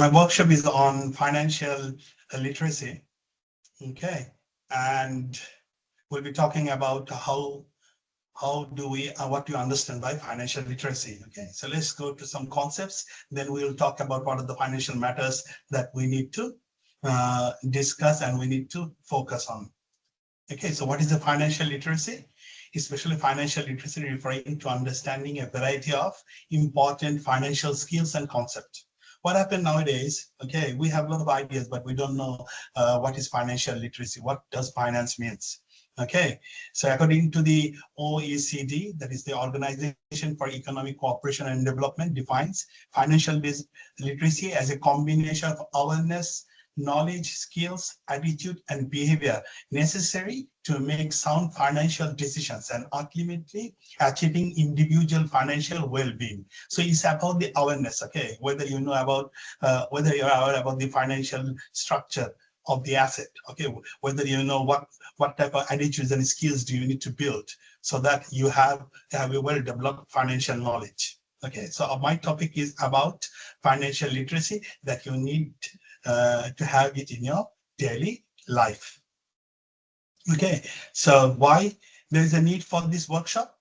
My workshop is on financial literacy. Okay, and we'll be talking about how do we what do you understand by financial literacy. Okay, so let's go to some concepts, then we'll talk about what are the financial matters that we need to discuss and we need to focus on. Okay, so what is the financial literacy? Especially financial literacy referring to understanding a variety of important financial skills and concepts. What happened nowadays, okay, we have a lot of ideas, but we don't know what is financial literacy. What does finance means? Okay, so according to the OECD, that is the Organization for Economic Cooperation and Development, defines financial literacy as a combination of awareness, knowledge, skills, attitude, and behavior necessary to make sound financial decisions and ultimately achieving individual financial well-being. So it's about the awareness, okay, whether you know about, whether you're aware about the financial structure of the asset, okay, whether you know what type of attitudes and skills do you need to build so that you have a well-developed financial knowledge. Okay, so my topic is about financial literacy, that you need to have it in your daily life. Okay, so why there is a need for this workshop?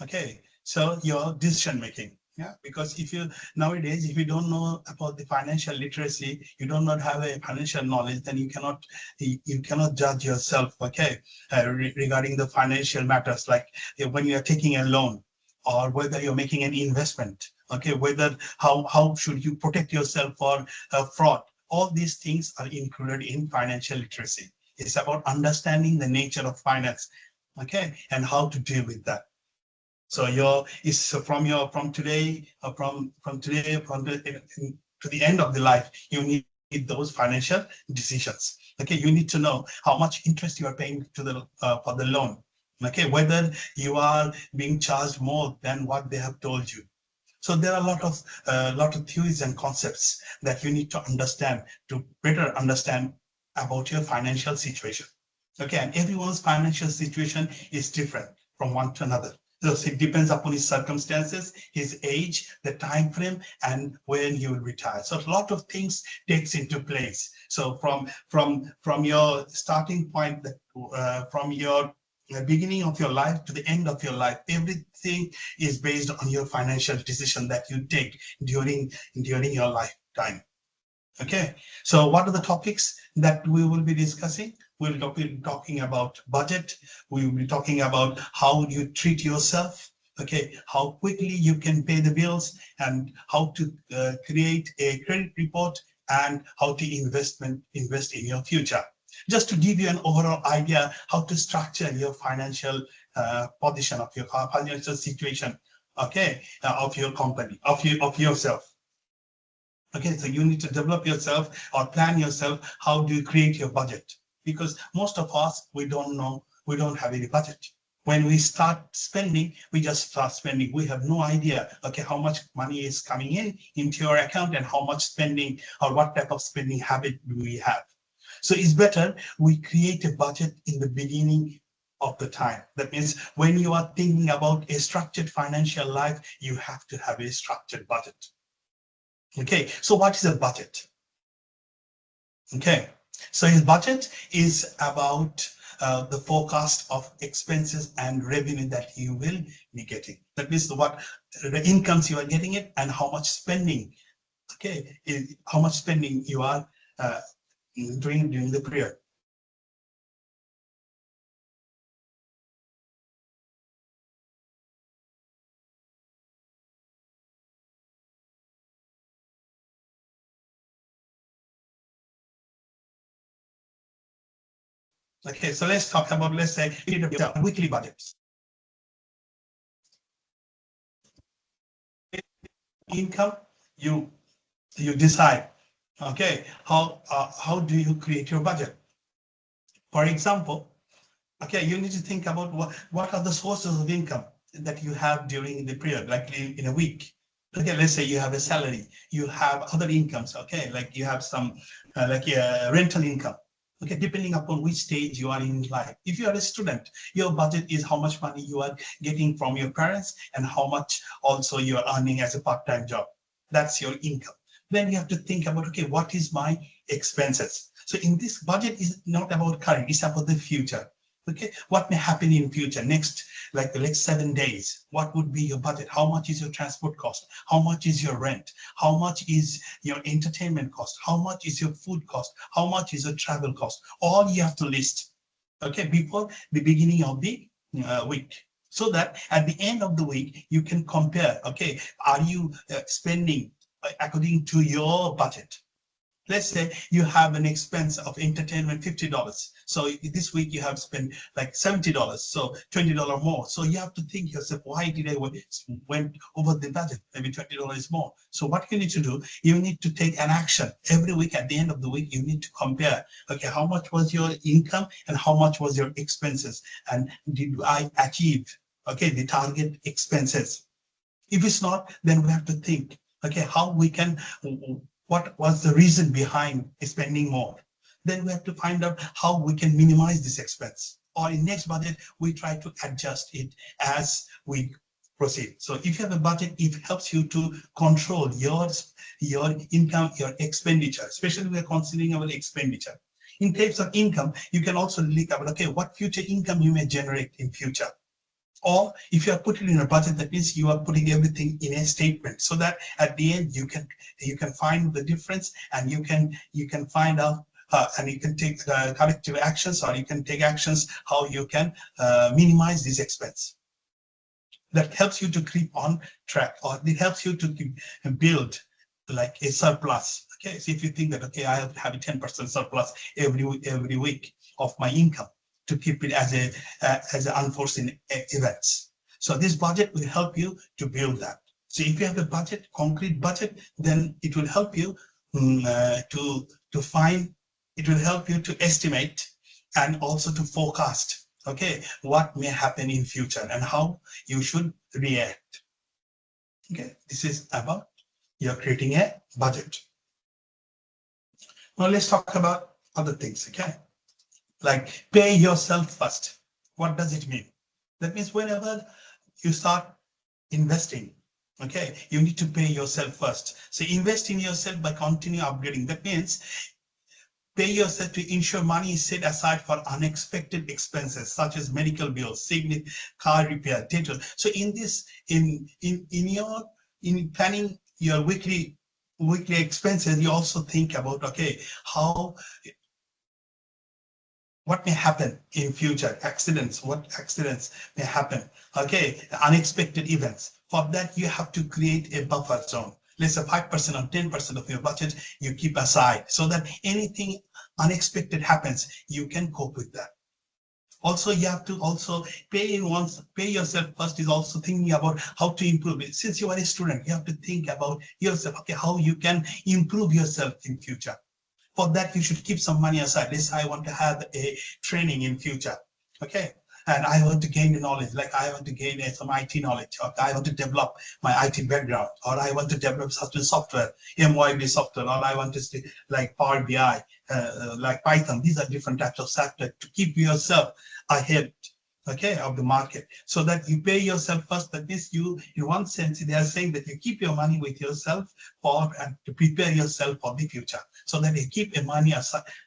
Okay, so your decision making. Yeah, because if you nowadays, if you don't know about the financial literacy, you do not have a financial knowledge, then you cannot judge yourself. Okay, regarding the financial matters, like when you are taking a loan, or whether you're making an investment. Okay, whether how should you protect yourself for fraud? All these things are included in financial literacy. It's about understanding the nature of finance, okay, and how to deal with that. So from today to the end of the life, you need those financial decisions. Okay, you need to know how much interest you are paying to the for the loan. Okay, whether you are being charged more than what they have told you. So there are a lot of theories and concepts that you need to understand to better understand about your financial situation. Okay, and everyone's financial situation is different from one to another. So it depends upon his circumstances, his age, the time frame, and when he will retire. So a lot of things takes into place. So from your starting point, from your beginning of your life to the end of your life, everything is based on your financial decision that you take during your lifetime. Okay, so what are the topics that we will be discussing? We'll be talking about budget. We will be talking about how you treat yourself. Okay, how quickly you can pay the bills, and how to create a credit report, and how to invest in your future. Just to give you an overall idea how to structure your financial position, of your financial situation, okay, of your company, of yourself. Okay, so you need to develop yourself or plan yourself. How do you create your budget? Because most of us, we don't know, we don't have any budget. When we start spending, we just start spending. We have no idea, okay, how much money is coming into your account and how much spending or what type of spending habit do we have. So it's better we create a budget in the beginning of the time. That means when you are thinking about a structured financial life, you have to have a structured budget. Okay, so what is a budget? Okay, so his budget is about the forecast of expenses and revenue that you will be getting. That means what the incomes you are getting it, and how much spending, okay, how much spending you are doing during the period. Okay, so let's talk about, let's say, weekly budgets. Income, you decide, okay, how do you create your budget? For example, okay, you need to think about what are the sources of income that you have during the period, like in a week. Okay, let's say you have a salary, you have other incomes, okay, like you have some like rental income. Okay, depending upon which stage you are in life. If you are a student, your budget is how much money you are getting from your parents and how much also you are earning as a part-time job. That's your income. Then you have to think about, okay, what is my expenses? So in this budget is not about current, it's about the future. Okay, what may happen in future, next, like the next 7 days, what would be your budget? How much is your transport cost? How much is your rent? How much is your entertainment cost? How much is your food cost? How much is your travel cost? All you have to list, okay, before the beginning of the week. So that at the end of the week, you can compare, okay, are you spending according to your budget? Let's say you have an expense of entertainment $50. So this week you have spent like $70, so $20 more. So you have to think yourself, why did I went over the budget? Maybe $20 more. So what you need to do, you need to take an action. Every week at the end of the week, you need to compare, okay, how much was your income and how much was your expenses? And did I achieve, okay, the target expenses? If it's not, then we have to think, okay, how we can, what was the reason behind spending more? Then we have to find out how we can minimize this expense. Or in next budget, we try to adjust it as we proceed. So if you have a budget, it helps you to control your income, your expenditure, especially we are considering our expenditure. In terms of income, you can also look at, okay, what future income you may generate in future. Or if you are putting in a budget, that means you are putting everything in a statement, so that at the end you can find the difference, and you can find out and you can take corrective actions, or you can take actions how you can minimize this expense. That helps you to keep on track, or it helps you to build like a surplus. Okay, so if you think that, okay, I have to have a 10% surplus every week of my income, to keep it as an unforeseen events. So this budget will help you to build that. So if you have a budget, concrete budget, then it will help you to find, it will help you to estimate and also to forecast, okay, what may happen in future and how you should react. Okay, this is about you're creating a budget. Now let's talk about other things, okay? Like pay yourself first. What does it mean? That means whenever you start investing, okay, you need to pay yourself first. So invest in yourself by continue upgrading. That means pay yourself to ensure money is set aside for unexpected expenses such as medical bills, sickness, car repair, dental. So in this, in planning your weekly expenses, you also think about, okay, what may happen in future, accidents, what accidents may happen, okay, unexpected events. For that, you have to create a buffer zone. Let's say 5% or 10% of your budget you keep aside, so that anything unexpected happens, you can cope with that. Also, you have to also pay yourself first is also thinking about how to improve it. Since you are a student, you have to think about yourself, okay, how you can improve yourself in future. For that, you should keep some money aside. Let's say I want to have a training in future, okay? And I want to gain the knowledge, like I want to gain some IT knowledge, or I want to develop my IT background, or I want to develop certain software, MYB software, or I want to stay like Power BI, like Python. These are different types of software to keep yourself ahead, okay, of the market, so that you pay yourself first. That means you, in one sense, they are saying that you keep your money with yourself and to prepare yourself for the future, so that you keep your money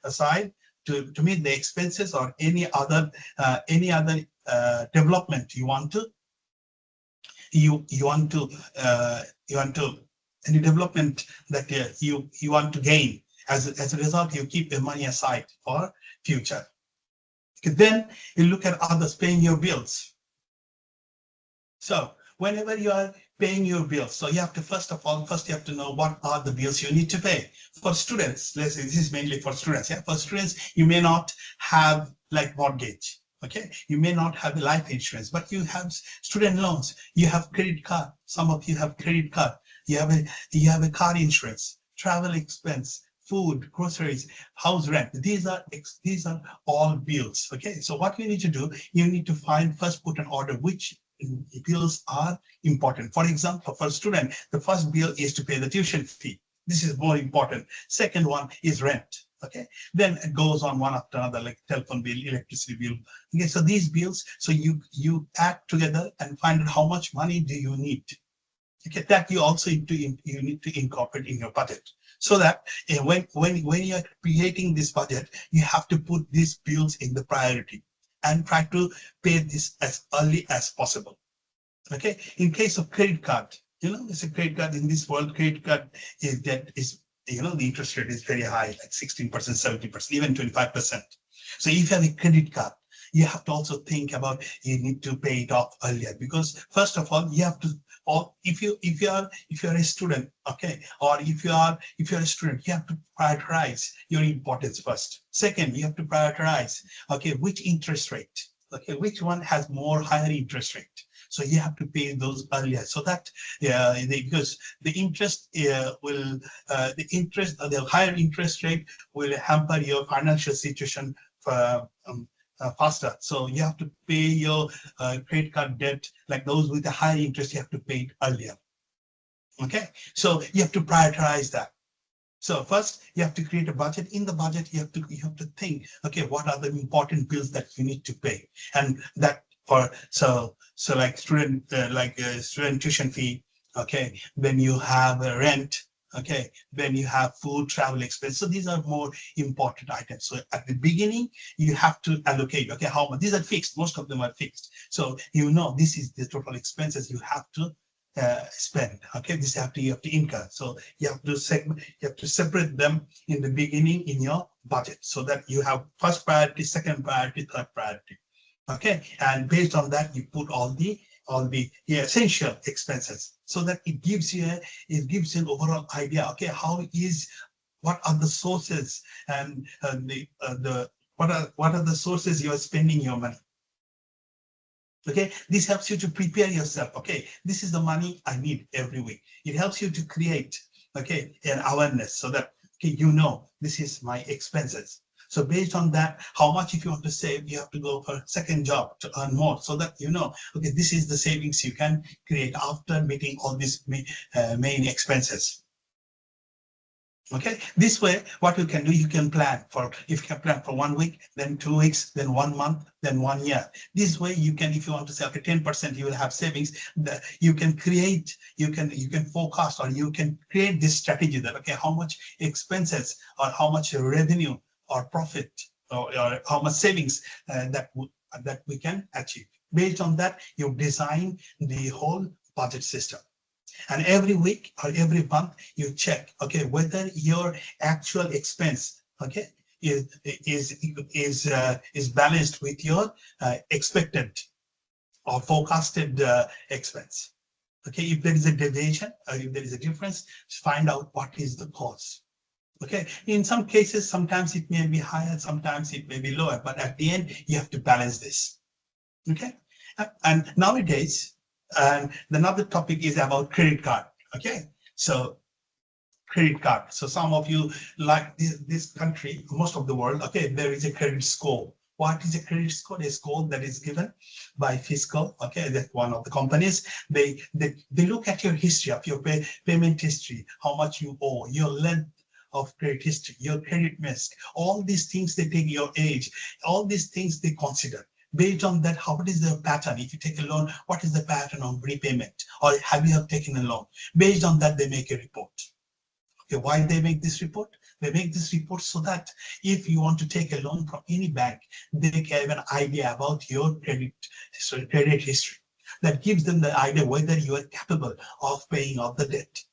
aside to meet the expenses or any other development you want to any development that you want to gain. As a result, you keep your money aside for future. Then you look at others paying your bills. So whenever you are paying your bills, so you have to first you have to know what are the bills you need to pay. For students, let's say this is mainly for students. Yeah, for students, you may not have like mortgage. Okay, you may not have life insurance, but you have student loans. You have credit card. Some of you have credit card. You have a car insurance, travel expense, food, groceries, house rent. These are all bills. Okay, so what you need to do, you need to put an order which bills are important. For example, for a student, the first bill is to pay the tuition fee. This is more important. Second one is rent. Okay, then it goes on one after another, like telephone bill, electricity bill. Okay, so these bills, so you add together and find out how much money do you need Okay, that you also you need to incorporate in your budget, so that when you are creating this budget, you have to put these bills in the priority and try to pay this as early as possible. Okay, in case of credit card, it's a credit card in this world. Credit card is that is the interest rate is very high, like 16%, 70%, even 25%. So if you have a credit card, you have to also think about you need to pay it off earlier, because first of all you have to, or if you are a student, okay, or if you're a student, you have to prioritize your importance first. Second, you have to prioritize, okay, which interest rate, okay, which one has more higher interest rate. So you have to pay those earlier, so that because the interest the higher interest rate will hamper your financial situation faster. So you have to pay your credit card debt, like those with a higher interest, you have to pay it earlier. Okay, so you have to prioritize that. So first, you have to create a budget. In the budget, you have to think, okay, what are the important bills that you need to pay, and that for like student tuition fee. Okay, then you have a rent. Okay, then you have food, travel expense. So these are more important items. So at the beginning, you have to allocate. Okay, how much? These are fixed. Most of them are fixed. So this is the total expenses you have to spend. Okay, you have to incur. So you have to separate them in the beginning in your budget, so that you have first priority, second priority, third priority. Okay, and based on that, you put all the essential expenses, so that it gives you an overall idea. Okay, what are the sources, and what are the sources you are spending your money. Okay, this helps you to prepare yourself. Okay, this is the money I need every week. It helps you to create, okay, an awareness, so that, okay, this is my expenses. So based on that, how much if you want to save, you have to go for a second job to earn more, so that okay, this is the savings you can create after meeting all these main expenses. Okay, this way, what you can do, you can plan for, if you can plan for 1 week, then 2 weeks, then 1 month, then 1 year. This way you can, if you want to say, okay, 10% you will have savings, you can forecast, or you can create this strategy that, okay, how much expenses or how much revenue or profit, or how much savings that we can achieve. Based on that, you design the whole budget system. And every week or every month, you check, okay, whether your actual expense, okay, is balanced with your expected or forecasted expense. Okay, if there is a deviation or if there is a difference, find out what is the cause. Okay, in some cases, sometimes it may be higher, sometimes it may be lower, but at the end, you have to balance this. Okay, and nowadays, and another topic is about credit card. Okay, so credit card. So some of you, like this country, most of the world, okay, there is a credit score. What is a credit score? A score that is given by fiscal. Okay, that's one of the companies. They look at your history of your payment history, how much you owe, your length of credit history, your credit risk, all these things. They take your age, all these things they consider. Based on that, what is the pattern? If you take a loan, what is the pattern of repayment? Or have you taken a loan? Based on that, they make a report. Okay, why they make this report? They make this report so that if you want to take a loan from any bank, they have an idea about your credit history. That gives them the idea whether you are capable of paying off the debt.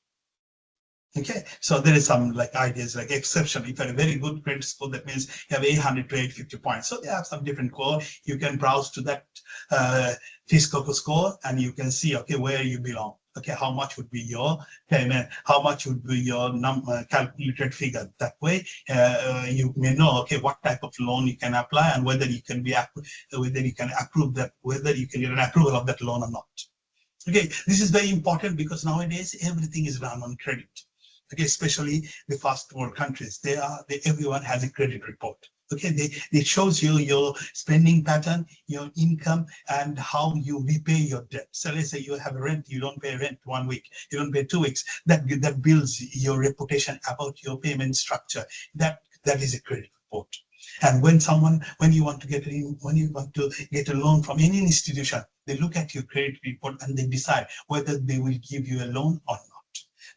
Okay, so there is some like ideas like exception. If you have a very good credit score, that means you have 800 to 850 points. So they have some different score. You can browse to that fiscal score, and you can see, okay, where you belong. Okay, how much would be your payment? How much would be your calculated figure? That way, you may know, okay, what type of loan you can apply, and whether you can approve that, whether you can get an approval of that loan or not. Okay, this is very important because nowadays everything is run on credit. Okay, especially the first world countries, everyone has a credit report. Okay, it shows you your spending pattern, your income, and how you repay your debt. So let's say you have a rent, you don't pay rent 1 week, you don't pay 2 weeks. That builds your reputation about your payment structure. That is a credit report. And when you want to get a loan from any institution, They look at your credit report and they decide whether they will give you a loan or not.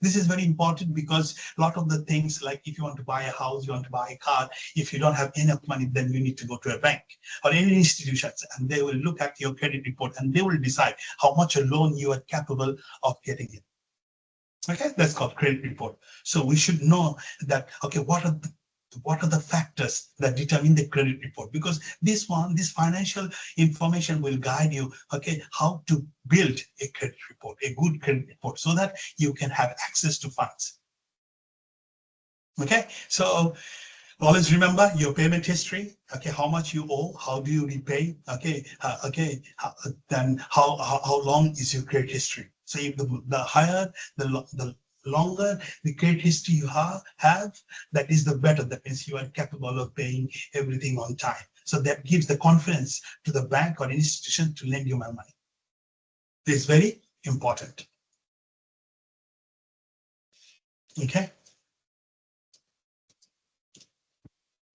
This is very important because a lot of the things, like if you want to buy a house, you want to buy a car, if you don't have enough money, then you need to go to a bank or any institutions, and they will look at your credit report and they will decide how much a loan you are capable of getting it. Okay, that's called credit report. So we should know that, okay, what are the factors that determine the credit report? Because this financial information will guide you, okay, how to build a credit report, a good credit report, so that you can have access to funds. Okay, so always remember your payment history. Okay, how much you owe, how do you repay? Okay, then how long is your credit history? So if the higher, the longer the credit history you have, that is the better. That means you are capable of paying everything on time. So that gives the confidence to the bank or institution to lend you my money. This is very important. Okay.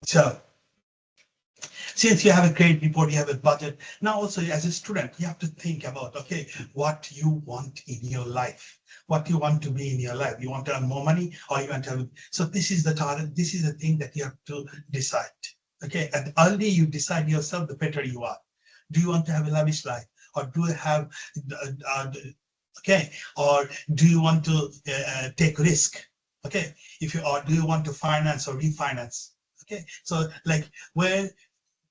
So since you have a credit report, you have a budget. Now also as a student, you have to think about, okay, what you want in your life, what you want to be in your life. You want to earn more money, or you want to have, so this is the target, this is the thing that you have to decide. Okay, and the earlier you decide yourself, the better you are. Do you want to have a lavish life, or do you have, okay, or do you want to take risk? Okay, if you, or do you want to finance or refinance? Okay, so like, where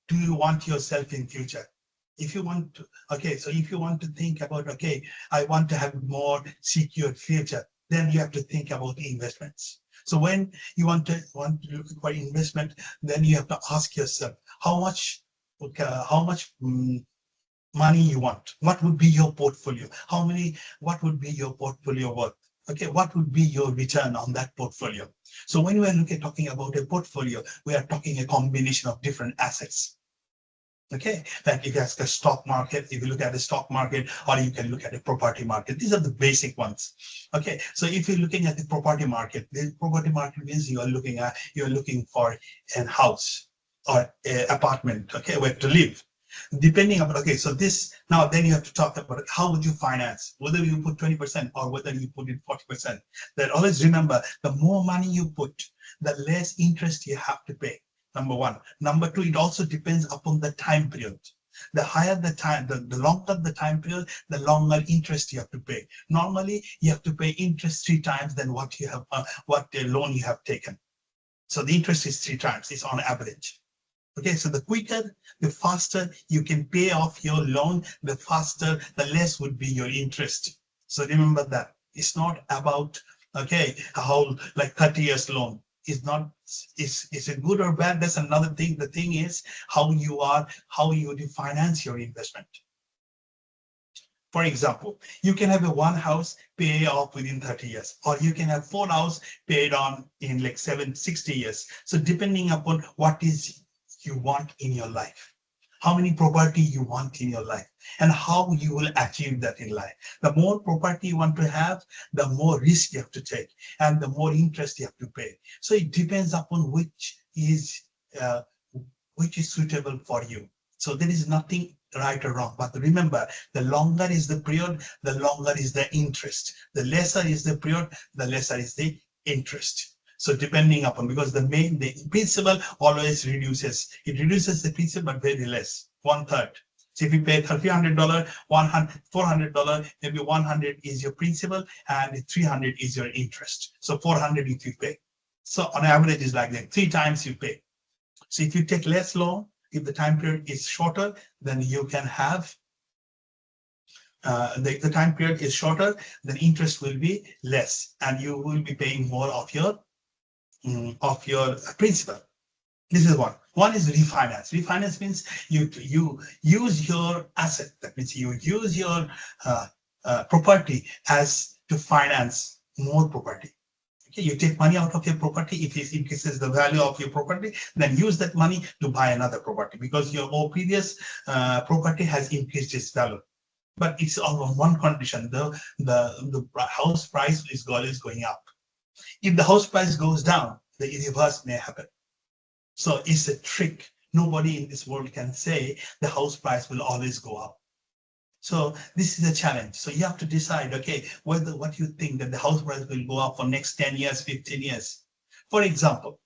do you want yourself in future? If you want to, okay, so if you want to think about, okay, I want to have more secure future, then you have to think about investments. So when you want to look for investment, then you have to ask yourself how much money you want. What would be your portfolio? What would be your portfolio worth? Okay, what would be your return on that portfolio? So when we are talking about a portfolio, we are talking a combination of different assets. Okay, like if you ask a stock market, if you look at the stock market, or you can look at the property market, these are the basic ones. Okay, so if you're looking at the property market means you're looking for a house or an apartment, okay, where to live. Depending on, okay, so this, now then you have to talk about how would you finance, whether you put 20% or whether you put in 40%. Then always remember, the more money you put, the less interest you have to pay. Number one. Number two, it also depends upon the time period. The higher the time, the longer the time period, the longer interest you have to pay. Normally, you have to pay interest 3 times than what you have, what the loan you have taken. So the interest is 3 times. It's on average. Okay, so the quicker, the faster you can pay off your loan, the faster, the less would be your interest. So remember that it's not about, okay, how like 30 years loan. Is not, is it good or bad? That's another thing. The thing is how you finance your investment. For example, you can have a one house pay off within 30 years, or you can have 4 houses paid on in like 60 years. So depending upon what is you want in your life, how many property you want in your life, and how you will achieve that in life. The more property you want to have, the more risk you have to take, and the more interest you have to pay. So it depends upon which is suitable for you. So there is nothing right or wrong, but remember, the longer is the period, the longer is the interest. The lesser is the period, the lesser is the interest. So depending upon, because the principal always reduces. It reduces the principal, but very less, 1/3. So if you pay $300, $400, maybe 100 is your principal and 300 is your interest. So 400 if you pay. So on average is like that, 3 times you pay. So if you take less loan, if the time period is shorter, then you can have the time period is shorter, then interest will be less, and you will be paying more of your principal. This is one. One is refinance. Refinance means you use your asset. That means you use your property as to finance more property. Okay, you take money out of your property. If it increases the value of your property, then use that money to buy another property, because your previous property has increased its value. But it's on one condition: the house price is always going up. If the house price goes down, the reverse may happen. So it's a trick. Nobody in this world can say the house price will always go up. So this is a challenge. So you have to decide, okay, whether what you think that the house price will go up for next 10 years, 15 years. For example,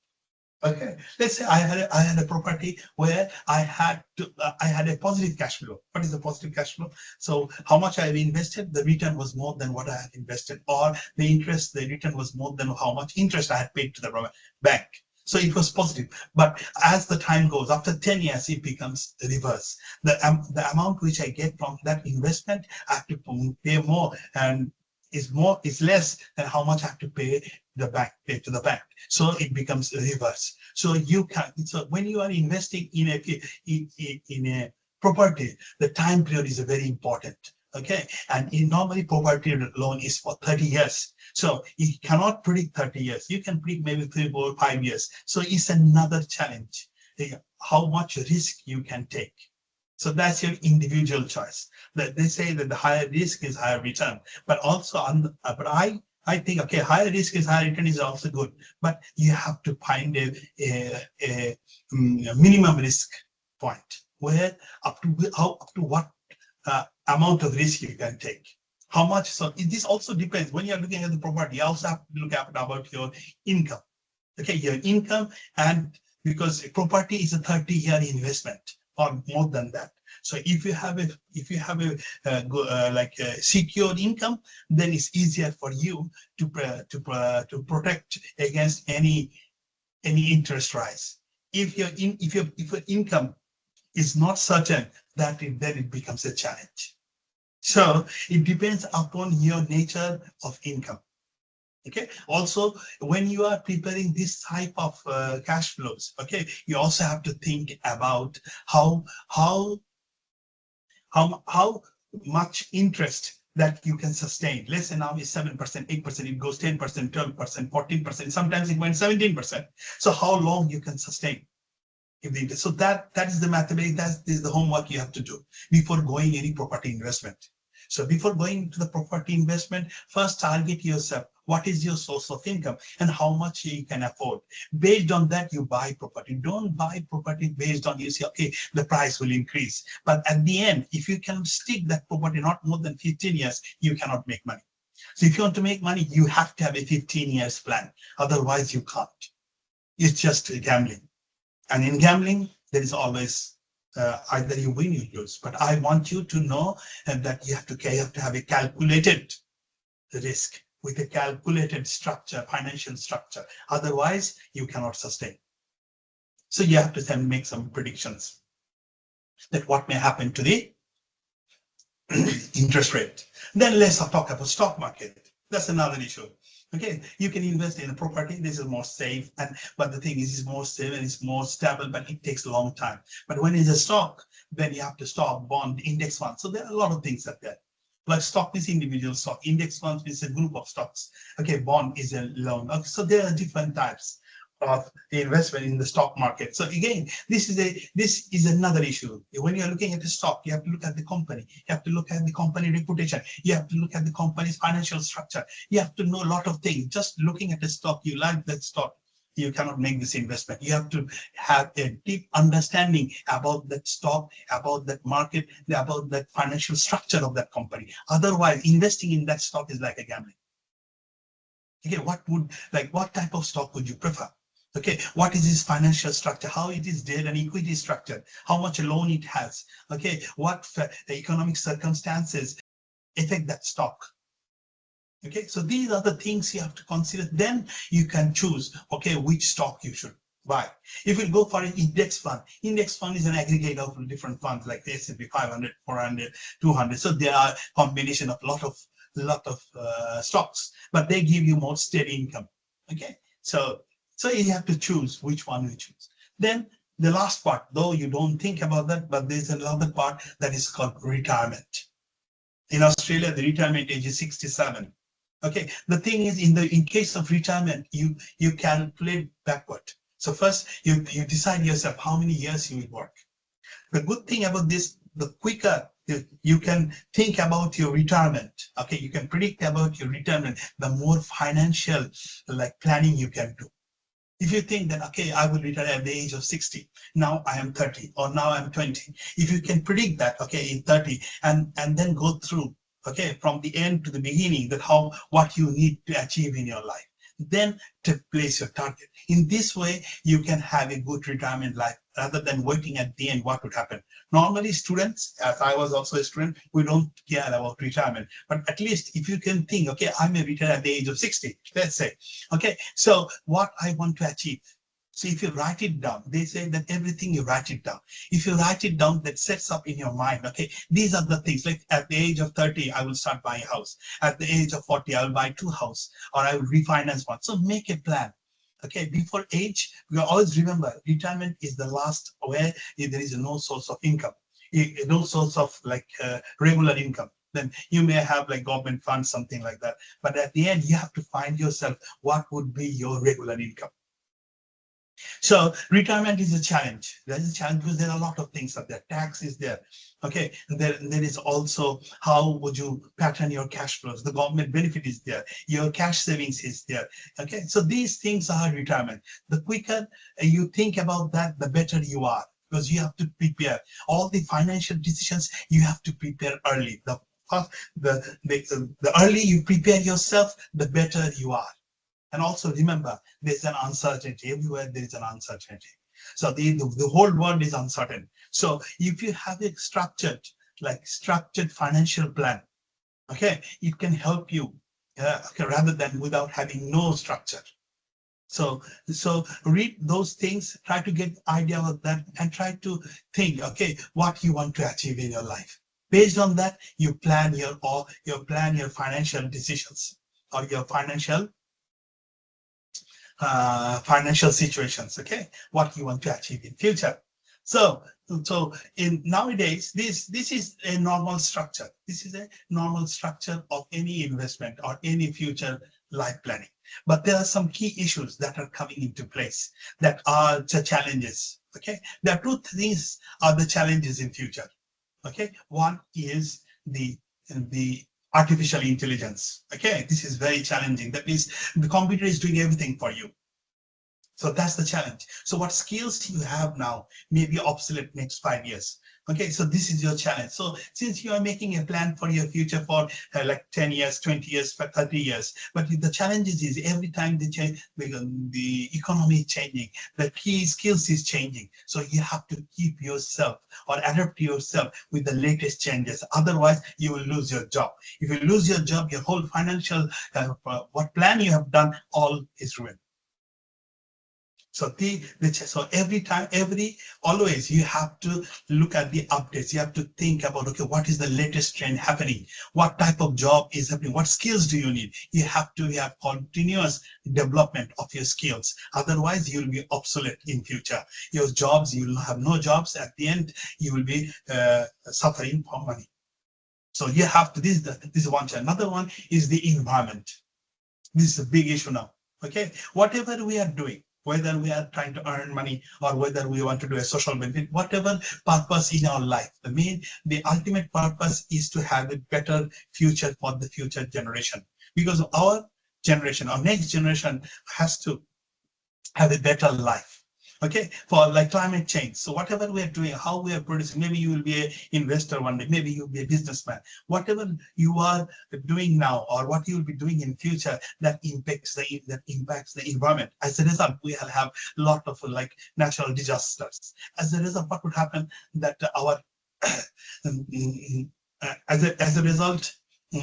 okay, let's say I had a property where I had a positive cash flow. What is the positive cash flow? So how much I have invested, the return was more than what I had invested, or the return was more than how much interest I had paid to the bank. So it was positive. But as the time goes, after 10 years, it becomes reverse. The amount which I get from that investment, I have to pay more, and is less than how much I have to pay to the bank. So it becomes reverse. So when you are investing in a property, the time period is very important. Okay, and normally property loan is for 30 years. So you cannot predict 30 years. You can predict maybe 3, 4, 5 years. So it's another challenge, how much risk you can take. So that's your individual choice. That they say that the higher risk is higher return, but also but I think, okay, higher risk is higher return is also good, but you have to find a minimum risk point where up to what amount of risk you can take. How much? So this also depends. When you're looking at the property, you also have to look at about your income. Okay, your income, and because property is a 30-year investment or more than that. So if you have a secure income, then it's easier for you to protect against any interest rise. If your income is not certain, then it becomes a challenge. So it depends upon your nature of income. Okay. Also, when you are preparing this type of cash flows, okay, you also have to think about how much interest that you can sustain. Let's say now it's 7%, 8%, it goes 10%, 12%, 14%, sometimes it went 17%. So how long you can sustain? So that is the mathematics, that is the homework you have to do before going any property investment. So before going to the property investment, first target yourself. What is your source of income and how much you can afford? Based on that, you buy property. Don't buy property based on you say, okay, the price will increase. But at the end, if you can stick that property not more than 15 years, you cannot make money. So if you want to make money, you have to have a 15 years plan. Otherwise, you can't. It's just gambling. And in gambling, there is always either you win, you lose. But I want you to know that you have to have a calculated risk with a calculated structure, financial structure. Otherwise, you cannot sustain. So you have to then make some predictions that what may happen to the interest rate. Then let's talk about stock market. That's another issue. Okay, you can invest in a property. This is more safe, but the thing is, it's more safe and it's more stable, but it takes a long time. But when it's a stock, then you have to stock, bond, index fund. So there are a lot of things like that. Like stock is individual stock, index funds is a group of stocks. Okay, bond is a loan. Okay, so there are different types of investment in the stock market. So again, this is another issue. When you're looking at the stock, you have to look at the company. You have to look at the company reputation. You have to look at the company's financial structure. You have to know a lot of things. Just looking at the stock, you like that stock, you cannot make this investment. You have to have a deep understanding about that stock, about that market, about that financial structure of that company. Otherwise, investing in that stock is like a gambling. Okay, what type of stock would you prefer? Okay, what is its financial structure? How it is debt and equity structured? How much loan it has? Okay, what economic circumstances affect that stock? Okay, so these are the things you have to consider. Then you can choose, okay, which stock you should buy. If you go for an index fund is an aggregate of different funds like the S&P 500, 400, 200. So there are combination of lot of stocks, but they give you more steady income. Okay, so you have to choose which one you choose. Then the last part, though you don't think about that, but there's another part that is called retirement. In Australia, the retirement age is 67. Okay, the thing is, in case of retirement, you calculate backward. So first you decide yourself how many years you will work. The good thing about this, the quicker you can think about your retirement, okay, you can predict about your retirement, the more financial like planning you can do. If you think that, okay, I will retire at the age of 60, now I am 30, or now I'm 20. If you can predict that, okay, in 30, and then go through, okay, from the end to the beginning, that what you need to achieve in your life, then to place your target. In this way, you can have a good retirement life rather than waiting at the end what would happen. Normally, students, as I was also a student, we don't care about retirement. But at least if you can think, okay, I may retire at the age of 60, let's say. Okay, so what I want to achieve. So if you write it down, they say that everything you write it down. If you write it down, that sets up in your mind, okay, these are the things. Like at the age of 30, I will start buying a house. At the age of 40, I will buy two houses, or I will refinance one. So make a plan. Okay, before age, we always remember retirement is the last where there is no source of income, no source of like regular income. Then you may have like government funds, something like that. But at the end, you have to find yourself what would be your regular income. So retirement is a challenge. There is a challenge because there are a lot of things up there. Tax is there. Okay. And there is also how would you pattern your cash flows? The government benefit is there. Your cash savings is there. Okay. So these things are retirement. The quicker you think about that, the better you are, because you have to prepare all the financial decisions. You have to prepare early. The early you prepare yourself, the better you are. And also remember, there's an uncertainty. Everywhere there is an uncertainty. So the whole world is uncertain. So if you have a structured financial plan, okay, it can help you okay, rather than without having no structure. So read those things, try to get idea of that, and try to think, okay, what you want to achieve in your life. Based on that, you plan your financial decisions, or your financial situations, okay, what you want to achieve in future. So in nowadays, this is a normal structure. This is a normal structure of any investment or any future life planning. But there are some key issues that are coming into place that are the challenges. Okay, there are two things are the challenges in future. Okay, one is the artificial intelligence. Okay, this is very challenging. That means the computer is doing everything for you. So that's the challenge. So what skills you have now may be obsolete next 5 years. Okay, so this is your challenge. So since you are making a plan for your future for like 10 years, 20 years, 30 years, but the challenges is every time they change, the economy is changing, the key skills is changing. So you have to keep yourself or adapt yourself with the latest changes. Otherwise, you will lose your job. If you lose your job, your whole financial, what plan you have done, all is ruined. So so always you have to look at the updates. You have to think about, okay, what is the latest trend happening? What type of job is happening? What skills do you need? You have to have continuous development of your skills. Otherwise, you'll be obsolete in future. Your jobs, you will have no jobs. At the end, you will be suffering for money. So you have to, this is one challenge. Another one is the environment. This is a big issue now. Okay, whatever we are doing, whether we are trying to earn money or whether we want to do a social benefit, whatever purpose in our life, the ultimate purpose is to have a better future for the future generation. Because our generation, our next generation has to have a better life. Okay, for like climate change. So whatever we are doing, how we are producing, maybe you will be an investor one day, maybe you'll be a businessman. Whatever you are doing now or what you will be doing in future, that impacts the environment. As a result, we will have a lot of like natural disasters. As a result, what would happen that our as a result,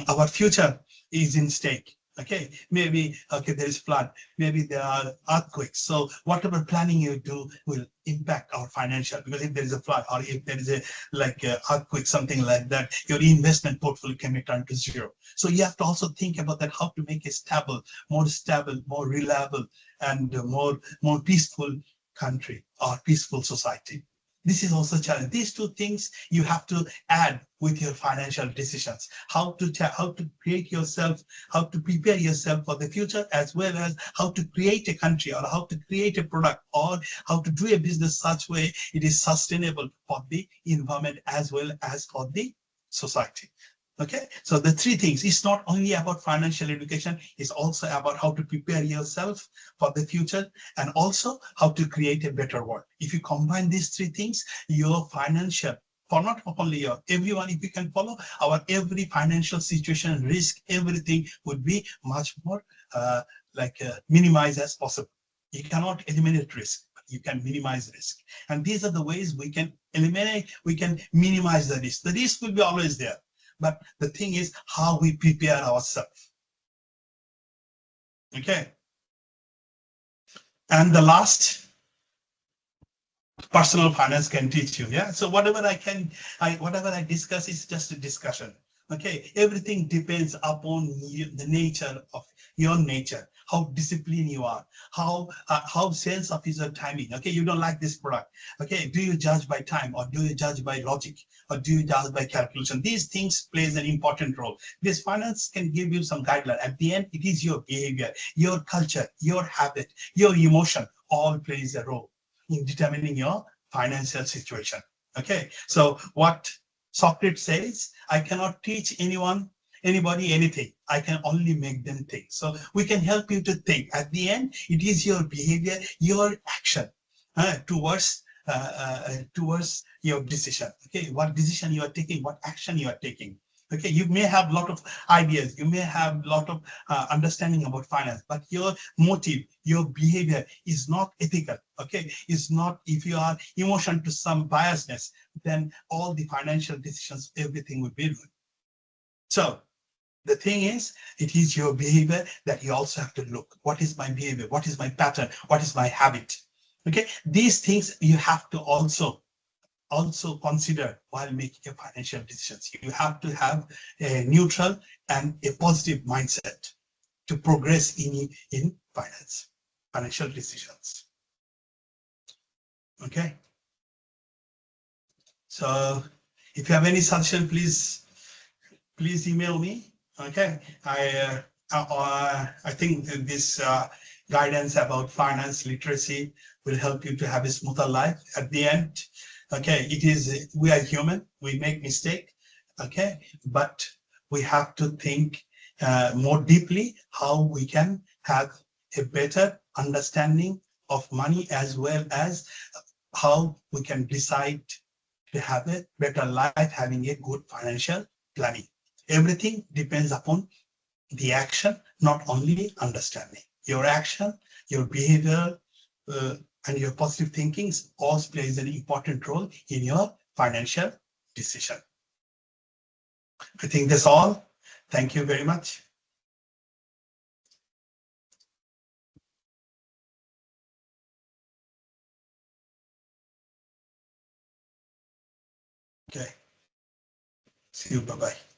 our future is in stake. Okay, maybe okay, there is flood, maybe there are earthquakes. So whatever planning you do will impact our financial, because if there is a flood or if there is a earthquake, something like that, your investment portfolio can be turned to zero. So you have to also think about that, how to make a stable, more reliable, and more peaceful country or peaceful society. This is also a challenge. These two things you have to add with your financial decisions. How to create yourself, how to prepare yourself for the future, as well as how to create a country or how to create a product or how to do a business such way it is sustainable for the environment as well as for the society. Okay, so the three things, it's not only about financial education, it's also about how to prepare yourself for the future and also how to create a better world. If you combine these three things, your financial, for not only your, everyone, if you can follow our every financial situation, risk, everything would be much more minimized as possible. You cannot eliminate risk, but you can minimize risk. And these are the ways we can eliminate, we can minimize the risk. The risk will be always there. But the thing is how we prepare ourselves. Okay. And the last, personal finance can teach you. Yeah. So whatever whatever I discuss is just a discussion. Okay. Everything depends upon the nature of your nature, how disciplined you are, how sense of your timing. Okay. You don't like this product. Okay. Do you judge by time, or do you judge by logic, or do you judge by calculation? These things plays an important role. This finance can give you some guideline. At the end, it is your behavior, your culture, your habit, your emotion all plays a role in determining your financial situation. Okay, so what Socrates says, I cannot teach anybody anything. I can only make them think. So we can help you to think. At the end, it is your behavior, your action towards your decision. Okay, what decision you are taking, what action you are taking. Okay, you may have a lot of ideas, you may have a lot of understanding about finance, but your motive, your behavior is not ethical. Okay, is not, if you are emotion to some biasness, then all the financial decisions, everything will be ruined. So the thing is, it is your behavior that you also have to look. What is my behavior? What is my pattern? What is my habit? Okay, these things you have to also consider while making your financial decisions. You have to have a neutral and a positive mindset to progress in financial decisions. Okay. So if you have any suggestion, please email me. Okay. I think this guidance about finance literacy will help you to have a smoother life at the end. Okay, we are human, we make mistake. Okay, but we have to think more deeply how we can have a better understanding of money, as well as how we can decide to have a better life, having a good financial planning. Everything depends upon the action, not only understanding. Your action, your behavior, and your positive thinking also plays an important role in your financial decision. I think that's all. Thank you very much. Okay. See you. Bye-bye.